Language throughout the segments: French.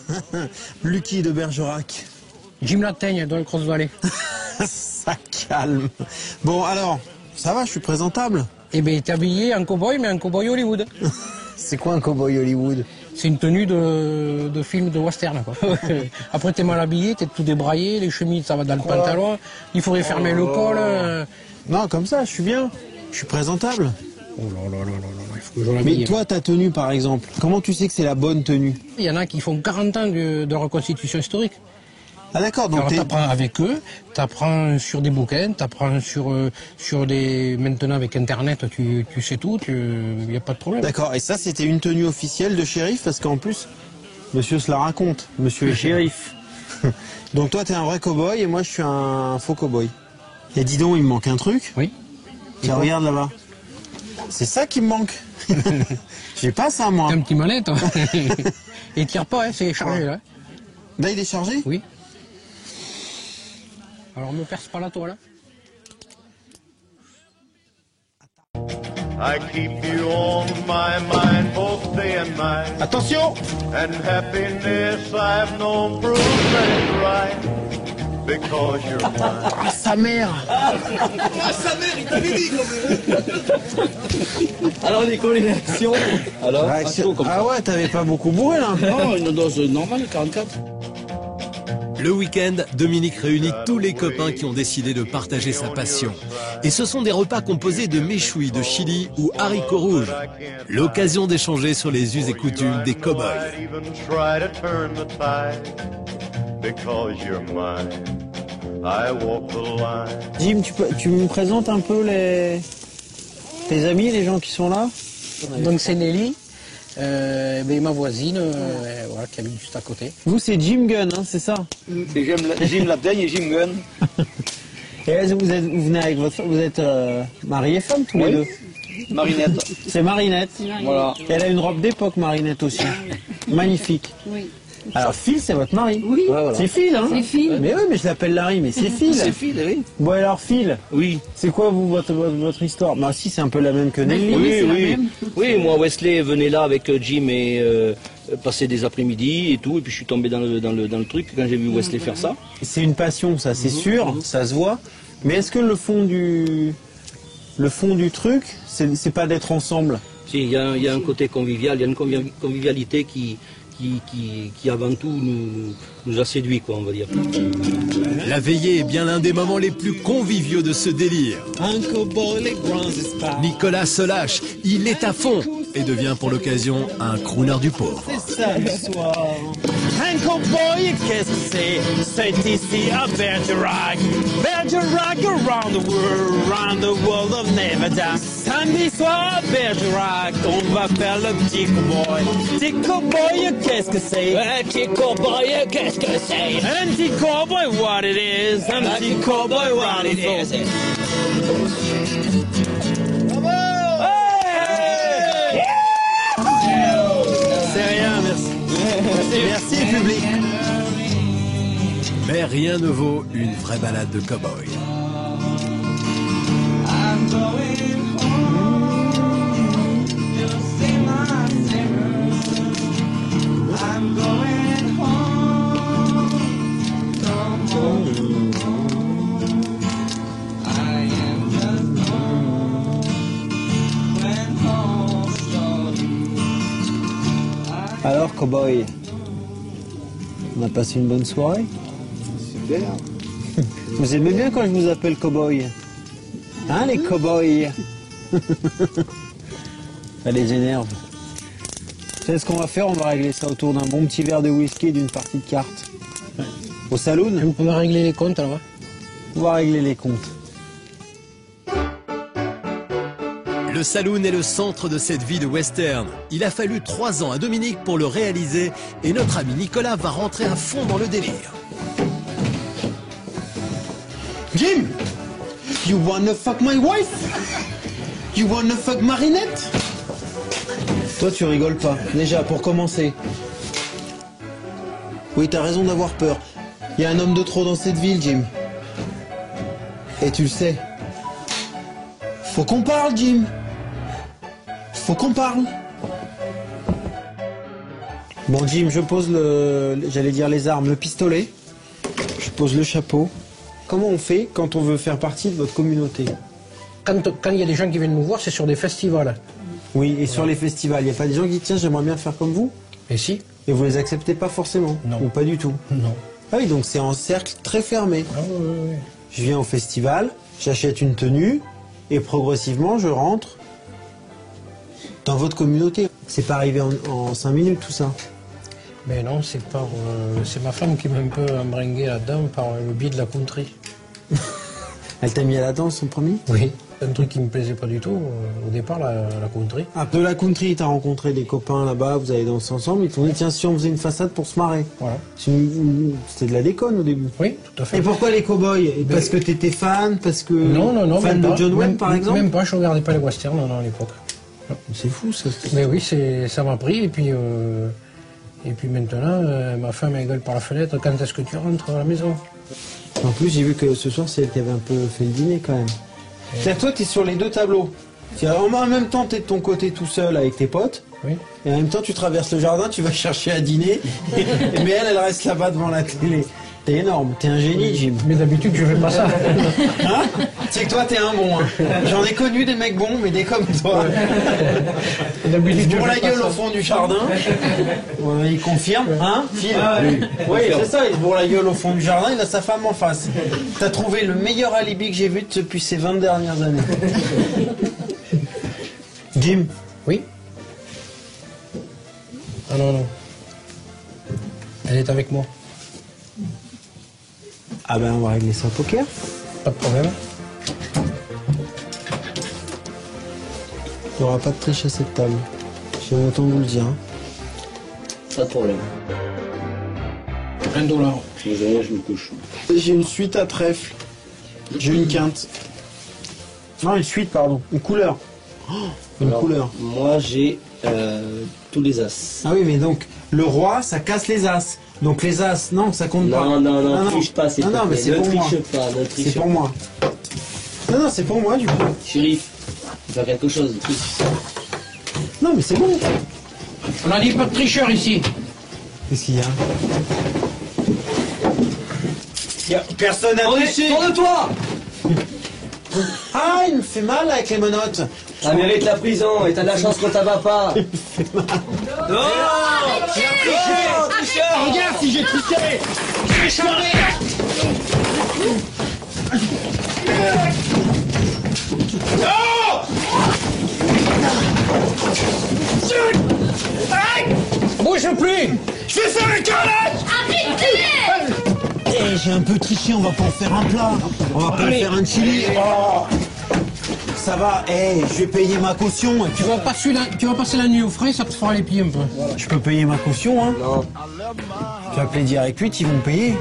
Ouais. Lucky de Bergerac. Jim Lataigne dans le Cross Valley. Ça calme. Bon, alors, ça va, je suis présentable. Eh bien, t'es habillé en cow-boy, mais en cow-boy Hollywood. C'est quoi un cow-boy Hollywood? C'est une tenue de film de western, quoi. Après, t'es mal habillé, t'es tout débraillé, les chemises, ça va dans le pantalon. Il faudrait fermer le col. Non, comme ça, je suis bien. Je suis présentable. Oh là là là là là, il faut que je l'habille. Mais toi, ta tenue, par exemple, comment tu sais que c'est la bonne tenue? Il y en a qui font 40 ans de reconstitution historique. Ah d'accord, donc Alors t'apprends avec eux, t'apprends sur des bouquins, t'apprends sur des... Maintenant avec Internet, tu sais tout, il n'y a pas de problème. D'accord, et ça c'était une tenue officielle de shérif, parce qu'en plus, monsieur se la raconte, monsieur est shérif. Donc toi t'es un vrai cow-boy et moi je suis un faux cow-boy. Et dis donc, il me manque un truc. Oui. Tiens, regarde là-bas. C'est ça qui me manque. J'ai pas ça moi. T'as un petit manette. Et tire pas, hein, c'est chargé là. Là il est chargé? Oui. Alors me perce pas la toile. I keep you on my mind both day and night. Attention! And happiness I've known proves that it's right. Because you're mine. Ah sa mère! Ah, sa mère, il t'avait dit quand même. Alors Nico, les réactions. Alors, Réaction- Ah ouais, t'avais pas beaucoup bourré là. non, une dose normale, 44. Le week-end, Dominique réunit tous les copains qui ont décidé de partager sa passion. Et ce sont des repas composés de méchouis de chili ou haricots rouges. L'occasion d'échanger sur les us et coutumes des cow-boys. Even try to turn the tide. Because you're mine. I walk the line. Jim, tu me présentes un peu tes amis, les gens qui sont là? Donc c'est Nelly, ma voisine, voilà, qui habite juste à côté. Vous c'est Jim Gunn, hein, c'est ça? C'est Jim Lataigne et Jim Gunn. Et vous venez avec vous êtes mari et femme tous les deux? Marinette. C'est Marinette. Voilà. Elle a une robe d'époque, Marinette aussi. Magnifique. Oui. Alors Phil, c'est votre mari? Oui. Ouais, voilà. C'est Phil, hein? C'est Phil. Mais oui, mais je l'appelle Larry, mais c'est Phil. C'est Phil, oui. Bon alors Phil, Oui. c'est quoi vous votre histoire? Bah si, c'est un peu la même que Nelly. Oui, c'est la Oui, même. oui, moi Wesley venait là avec Jim et passer des après-midi et tout, et puis je suis tombé dans le truc quand j'ai vu Wesley faire ça. C'est une passion, ça, c'est sûr, ça se voit. Mais est-ce que le fond du truc, c'est pas d'être ensemble? Si, il y a un côté convivial, il y a une convivialité qui avant tout nous a séduit, quoi, on va dire. La veillée est bien l'un des moments les plus conviviaux de ce délire. Nicolas se lâche, il est à fond et devient pour l'occasion un crooner du pauvre. C'est ça l'histoire. Un cowboy, qu'est-ce que c'est? C'est ici à Bergerac. Bergerac around the world of Nevada. Samedi soir à Bergerac, on va faire le petit cowboy. Petit cowboy, qu'est-ce que c'est? Un petit cowboy, qu'est-ce que c'est? Un petit cowboy, what it is? Un petit cowboy, what it is? C'est rien, merci. Merci public. Mais rien ne vaut une vraie balade de cow-boy. Alors, cowboy, on a passé une bonne soirée? Super. Vous aimez bien quand je vous appelle cowboy? Hein, les cowboys? Ça les énerve. Vous savez ce qu'on va faire? On va régler ça autour d'un bon petit verre de whisky et d'une partie de cartes. Au saloon? On peut régler les comptes alors. On va régler les comptes. Le saloon est le centre de cette vie de western. Il a fallu 3 ans à Dominique pour le réaliser et notre ami Nicolas va rentrer à fond dans le délire. Jim! You wanna fuck my wife? You wanna fuck Marinette? Toi, tu rigoles pas. Déjà, pour commencer. Oui, t'as raison d'avoir peur. Il y a un homme de trop dans cette ville, Jim. Et tu le sais. Faut qu'on parle, Jim. Faut qu'on parle. Bon Jim, je pose j'allais dire les armes, le pistolet. Je pose le chapeau. Comment on fait quand on veut faire partie de votre communauté? Quand il y a des gens qui viennent nous voir, c'est sur des festivals. Oui, et sur les festivals, il n'y a pas des gens qui disent tiens, j'aimerais bien faire comme vous? Et si? Et vous les acceptez pas forcément? Non. Ou pas du tout? Non. Ah oui, donc c'est en cercle très fermé. Ah, oui. Je viens au festival, j'achète une tenue, et progressivement, je rentre dans votre communauté. C'est pas arrivé en 5 minutes, tout ça. Mais non, c'est ma femme qui m'a un peu embringué là-dedans par le biais de la country. Elle t'a mis à la danse en premier? Oui. Un truc qui me plaisait pas du tout, au départ, la country. Ah, de la country, t'as rencontré des copains là-bas, vous avez dansé ensemble, ils t'ont dit tiens, si on faisait une façade pour se marrer. Voilà. C'était de la déconne au début. Oui, tout à fait. Et pourquoi les cow-boys? Parce que t'étais fan? Parce que... Non. Fan de John Wayne, par exemple? Même pas, je regardais pas les westerns, non, à l'époque. C'est fou, ça. Mais oui, ça m'a pris, et puis maintenant, ma femme, elle gueule par la fenêtre, quand est-ce que tu rentres à la maison? En plus, j'ai vu que ce soir, c'est elle qui avait un peu fait le dîner, quand même. C'est-à-dire que toi, t'es sur les deux tableaux. En même temps, t'es de ton côté tout seul avec tes potes. Oui. Et en même temps, tu traverses le jardin, tu vas chercher à dîner. Mais elle reste là-bas devant la télé. T'es énorme, t'es un génie, Jim. Mais d'habitude, je fais pas ça. Hein? C'est que toi, t'es un bon. Hein. J'en ai connu des mecs bons, mais des comme toi. D'habitude, Ils se bourrent la gueule au fond du jardin. Ouais, il confirme, hein, Phil? Oui, c'est ça, il se bourre la gueule au fond du jardin, il a sa femme en face. T'as trouvé le meilleur alibi que j'ai vu depuis ces 20 dernières années. Jim? Oui. Ah non. Elle est avec moi. Ah ben, on va régler ça au poker. Pas de problème. Il n'y aura pas de triche à cette table. J'ai autant vous le dire. Hein. Pas de problème. $1. Je me couche. J'ai une suite à trèfle. J'ai une quinte. Non, une suite, pardon. Une couleur. Oh, une couleur. Moi, j'ai tous les as. Ah oui, mais donc, le roi, ça casse les as. Donc les as, non, ça compte pas. Non, triche pas, c'est non, mais c'est pour moi. C'est pour moi. Non, c'est pour moi, du coup. Shérif, faire quelque chose. Non, mais c'est bon. On a dit pas de tricheur ici. Qu'est-ce qu'il y a? Il y a personne à tricher. Tourne-toi. Ah, il me fait mal avec les menottes. Ça mérite la prison et t'as de la chance qu'on t'en va pas. Non, tricheur. Regarde si j'ai triché. J'ai charmé. Bouge plus. Je vais faire un carrelage. Eh, j'ai un peu triché, on va pas en faire un plat. On va pas en faire un chili. Oh. Ça va, je vais payer ma caution. Et puis... Tu vas passer la nuit au frais, ça te fera les pieds un peu. Je peux payer ma caution, hein? Non. Tu vas appeler Direct 8, ils vont payer.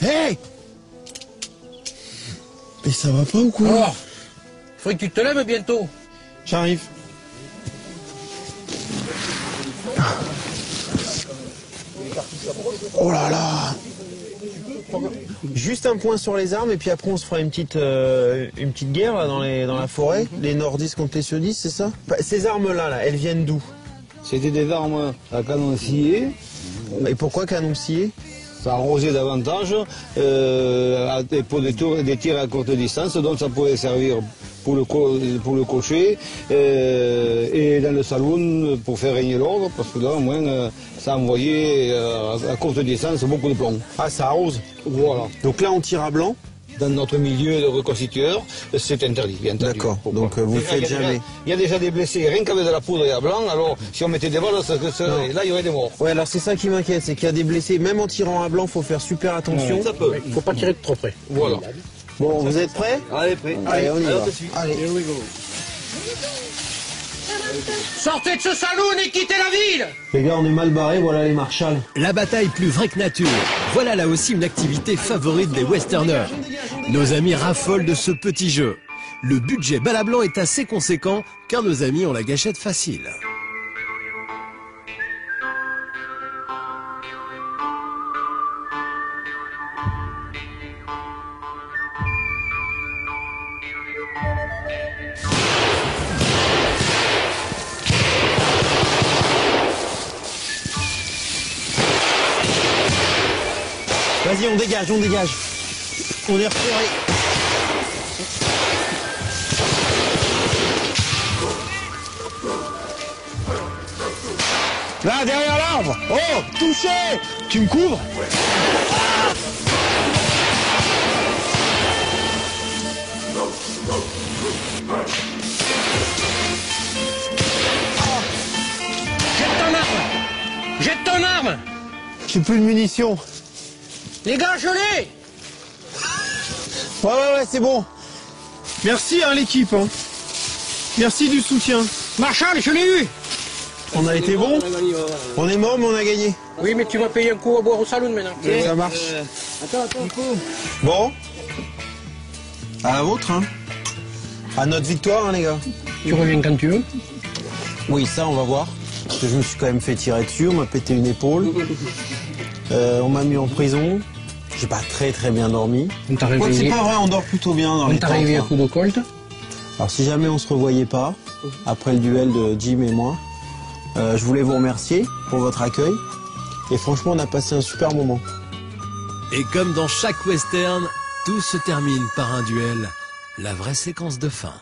Hey! Mais ça va pas ou quoi? Oh, faudrait que tu te lèves bientôt. J'arrive. Oh là là! Juste un point sur les armes et puis après on se fera une petite guerre là, dans la forêt. Les nordistes contre les sudistes, c'est ça? Ces armes-là, elles viennent d'où? C'était des armes à canon scié. Et pourquoi canon scié? Ça arrosait davantage et pour des tirs à courte distance, donc ça pouvait servir pour le cocher et dans le saloon pour faire régner l'ordre, parce que là au moins ça envoyait à courte distance beaucoup de plomb. Ah, ça arrose? Voilà. Donc là on tire à blanc? Dans notre milieu de reconstitueurs, c'est interdit, bien entendu. D'accord, donc vous faites jamais. Il y a déjà des blessés, rien qu'avec de la poudre et à blanc, alors si on mettait des balles, là il y aurait des morts. Ouais, alors c'est ça qui m'inquiète, c'est qu'il y a des blessés, même en tirant à blanc, faut faire super attention. Ça peut. Faut pas tirer de trop près. Voilà. Bon, vous êtes prêts? Allez, prêt. Allez, on y va. Allez, here we go. Sortez de ce saloon et quittez la ville! Les gars, on est mal barrés, voilà les marshals. La bataille plus vraie que nature. Voilà là aussi une activité favorite des westerners. Nos amis raffolent de ce petit jeu. Le budget bal à blanc est assez conséquent car nos amis ont la gâchette facile. Vas-y, on dégage, on dégage. On est repéré. Là, derrière l'arbre. Oh, touché. Tu me couvres? Jette ton arme! Jette ton arme! J'ai plus de munitions. Les gars, je l'ai! Ouais, c'est bon. Merci, hein, l'équipe. Hein. Merci du soutien. Marshall, je l'ai eu! On a été bon. On est mort, mais on a gagné. Oui, mais tu vas payer un coup à boire au salon maintenant. Ça marche. Bon. À la vôtre, hein. À notre victoire, hein, les gars. Tu reviens quand tu veux. Oui, ça, on va voir. Parce que je me suis quand même fait tirer dessus, on m'a pété une épaule. On m'a mis en prison. J'ai pas très bien dormi. On t'a Quoi que c'est réveillé, pas vrai, on dort plutôt bien dans on les t'a tentes, réveillé à hein. coup de colt. Alors si jamais on se revoyait pas, après le duel de Jim et moi, je voulais vous remercier pour votre accueil. Et franchement, on a passé un super moment. Et comme dans chaque western, tout se termine par un duel, la vraie séquence de fin.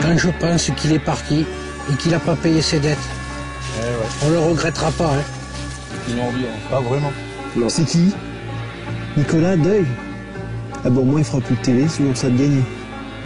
Quand je pense qu'il est parti et qu'il n'a pas payé ses dettes, on le regrettera pas. Hein. Pas vraiment. C'est qui? Nicolas Deuil. Ah bon, moi il fera plus de télé, sinon ça de gagner.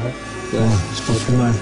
Ouais, c'est pas plus mal.